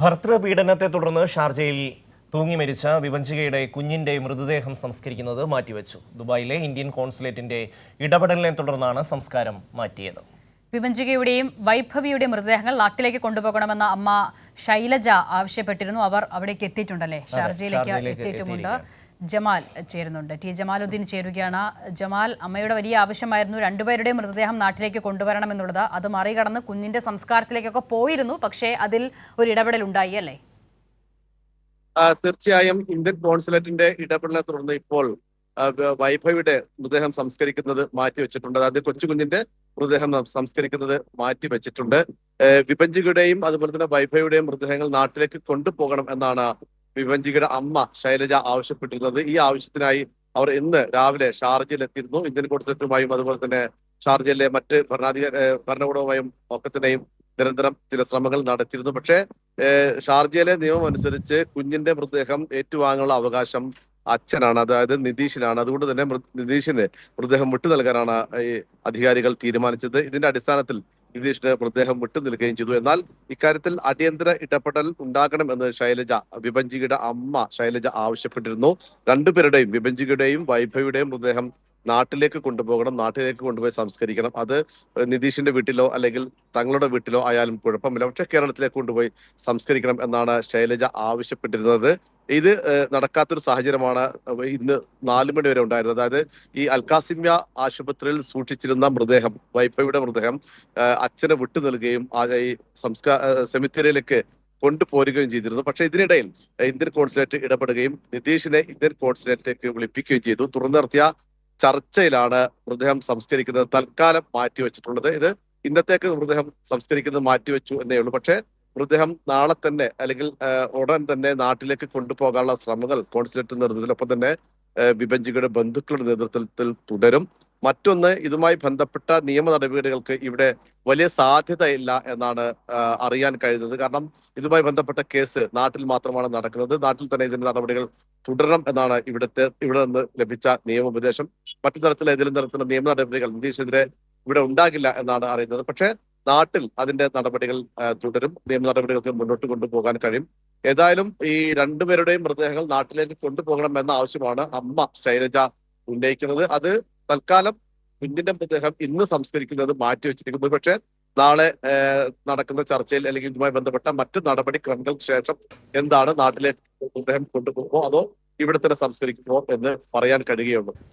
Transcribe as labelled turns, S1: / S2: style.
S1: ഭർതൃപീഡനത്തെ തുടർന്ന് ഷാർജയിൽ തൂങ്ങി മരിച്ച വിഭജികയുടെ കുഞ്ഞിന്റെ മൃതദേഹം സംസ്കരിക്കുന്നത് മാറ്റിവെച്ചു. ദുബായിലെ ഇന്ത്യൻ കോൺസുലേറ്റിന്റെ ഇടപെടലിനെ തുടർന്നാണ് സംസ്കാരം മാറ്റിയത്.
S2: വിഭജികയുടെയും വൈഭവിയുടെയും മൃതദേഹങ്ങൾ നാട്ടിലേക്ക് കൊണ്ടുപോകണമെന്ന അമ്മ ശൈലജ ആവശ്യപ്പെട്ടിരുന്നു. അവർ അവിടേക്ക് എത്തിയിട്ടുണ്ടല്ലേ? ഷാർജയിലേക്ക് എത്തിയിട്ടുമുണ്ട്. ജമാൽ ചേരുന്നുണ്ട്. ടി ജമാലുദ്ദീൻ ചേരുകയാണ്. ജമാൽ, അമ്മയുടെ വലിയ ആവശ്യമായിരുന്നു രണ്ടുപേരുടെയും മൃതദേഹം നാട്ടിലേക്ക് കൊണ്ടുവരണം എന്നുള്ളത്. അത് മറികടന്ന് കുഞ്ഞിന്റെ സംസ്കാരത്തിലേക്കൊക്കെ പോയിരുന്നു. പക്ഷേ അതിൽ ഒരു ഇടപെടൽ ഉണ്ടായി അല്ലേ?
S3: തീർച്ചയായും ഇന്ത്യൻ കോൺസുലേറ്റിന്റെ ഇടപെടലിനെ തുടർന്ന് ഇപ്പോൾ വൈഭവിയുടെ മൃതദേഹം സംസ്കരിക്കുന്നത് മാറ്റിവെച്ചിട്ടുണ്ട്. അതായത് കൊച്ചുകുഞ്ഞിന്റെ മൃതദേഹം സംസ്കരിക്കുന്നത് മാറ്റിവെച്ചിട്ടുണ്ട്. വിഭജികയുടെയും അതുപോലെ തന്നെ വൈഭവിയുടെയും മൃതദേഹങ്ങൾ നാട്ടിലേക്ക് കൊണ്ടുപോകണം എന്നാണ് വിഭജികയുടെ അമ്മ ശൈലജ ആവശ്യപ്പെട്ടിരുന്നത്. ഈ ആവശ്യത്തിനായി അവർ ഇന്ന് രാവിലെ ഷാർജയിൽ എത്തിയിരുന്നു. ഇന്ത്യൻ കോൺസുലേറ്റുമായും അതുപോലെ തന്നെ ഷാർജയിലെ മറ്റ് ഭരണകൂടവുമായും ഒക്കെ തന്നെയും നിരന്തരം ചില ശ്രമങ്ങൾ നടത്തിയിരുന്നു. പക്ഷേ ഷാർജയിലെ നിയമം അനുസരിച്ച് കുഞ്ഞിന്റെ മൃതദേഹം ഏറ്റുവാങ്ങാനുള്ള അവകാശം അച്ഛനാണ്, അതായത് നിതീഷിനാണ്. അതുകൊണ്ട് തന്നെ നിതീഷിന് മൃതദേഹം വിട്ടു നൽകാനാണ് ഈ അധികാരികൾ തീരുമാനിച്ചത്. ഇതിന്റെ അടിസ്ഥാനത്തിൽ നിതീഷിന് മൃതദേഹം വിട്ടു നൽകുകയും ചെയ്തു. എന്നാൽ ഇക്കാര്യത്തിൽ അടിയന്തര ഇടപെടൽ ഉണ്ടാകണമെന്ന് വിഭജികയുടെ അമ്മ ശൈലജ ആവശ്യപ്പെട്ടിരുന്നു. രണ്ടുപേരുടെയും, വിഭജികയുടെയും വൈഭവിയുടെയും മൃതദേഹം നാട്ടിലേക്ക് കൊണ്ടുപോകണം, നാട്ടിലേക്ക് കൊണ്ടുപോയി സംസ്കരിക്കണം. അത് നിതീഷിന്റെ വീട്ടിലോ അല്ലെങ്കിൽ തങ്ങളുടെ വീട്ടിലോ ആയാലും കുഴപ്പമില്ല, പക്ഷെ കേരളത്തിലേക്ക് കൊണ്ടുപോയി സംസ്കരിക്കണം എന്നാണ് ശൈലജ ആവശ്യപ്പെട്ടിരുന്നത്. ഇത് നടക്കാത്തൊരു സാഹചര്യമാണ് ഇന്ന് 4 മണി വരെ ഉണ്ടായിരുന്നത്. അതായത് ഈ അൽക്കാസിമ്യ ആശുപത്രിയിൽ സൂക്ഷിച്ചിരുന്ന മൃതദേഹം, വൈഭവിയുടെ മൃതദേഹം അച്ഛന് വിട്ടു നൽകുകയും ഈ സെമിത്തേരിയിലേക്ക് കൊണ്ടുപോരുകയും ചെയ്തിരുന്നു. പക്ഷെ ഇതിനിടയിൽ ഇന്ത്യൻ കോൺസുലേറ്റ് ഇടപെടുകയും നിതീഷിനെ ഇന്ത്യൻ കോൺസുലേറ്റിലേക്ക് വിളിപ്പിക്കുകയും ചെയ്തു. തുറന്നു നിർത്തിയ ചർച്ചയിലാണ് മൃതദേഹം സംസ്കരിക്കുന്നത് തൽക്കാലം മാറ്റിവെച്ചിട്ടുള്ളത്. ഇത് ഇന്നത്തേക്ക് മൃതദേഹം സംസ്കരിക്കുന്നത് മാറ്റിവെച്ചു എന്നേ ഉള്ളൂ. പക്ഷേ മൃതദേഹം നാളെ തന്നെ അല്ലെങ്കിൽ ഉടൻ തന്നെ നാട്ടിലേക്ക് കൊണ്ടുപോകാനുള്ള ശ്രമങ്ങൾ കോൺസുലേറ്റ് നേതൃത്വത്തിലൊപ്പം തന്നെ വിഭജികയുടെ ബന്ധുക്കളുടെ നേതൃത്വത്തിൽ തുടരും. മറ്റൊന്ന്, ഇതുമായി ബന്ധപ്പെട്ട നിയമ നടപടികൾക്ക് ഇവിടെ വലിയ സാധ്യതയില്ല എന്നാണ് അറിയാൻ കഴിയുന്നത്. കാരണം ഇതുമായി ബന്ധപ്പെട്ട കേസ് നാട്ടിൽ മാത്രമാണ് നടക്കുന്നത്. നാട്ടിൽ തന്നെ ഇതിന്റെ നടപടികൾ തുടരണം എന്നാണ് ഇവിടെ നിന്ന് ലഭിച്ച നിയമോപദേശം. മറ്റു തരത്തിലുള്ള ഏതെങ്കിലും തരത്തിലുള്ള നിയമ നടപടികൾ നിതീഷിനെതിരെ ഇവിടെ ഉണ്ടാകില്ല എന്നാണ് അറിയുന്നത്. പക്ഷേ നാട്ടിൽ അതിന്റെ നടപടികൾ തുടരും. നിയമ നടപടികൾക്ക് മുന്നോട്ട് കൊണ്ടുപോകാൻ കഴിയും. ഏതായാലും ഈ രണ്ടുപേരുടെയും മൃതദേഹങ്ങൾ നാട്ടിലേക്ക് കൊണ്ടുപോകണം എന്ന ആവശ്യമാണ് അമ്മ ശൈലജ ഉന്നയിക്കുന്നത്. അത് തൽക്കാലം കുഞ്ഞിന്റെ മൃതദേഹം ഇന്ന് സംസ്കരിക്കുന്നത് മാറ്റിവെച്ചിരിക്കുന്നു. പക്ഷേ നാളെ നടക്കുന്ന ചർച്ചയിൽ അല്ലെങ്കിൽ ഇതുമായി ബന്ധപ്പെട്ട മറ്റു നടപടിക്രമങ്ങൾക്ക് ശേഷം എന്താണ് നാട്ടിലേക്ക് മൃതദേഹം കൊണ്ടുപോകുമോ അതോ ഇവിടെ തന്നെ സംസ്കരിക്കുമോ എന്ന് പറയാൻ കഴിയുകയുള്ളൂ.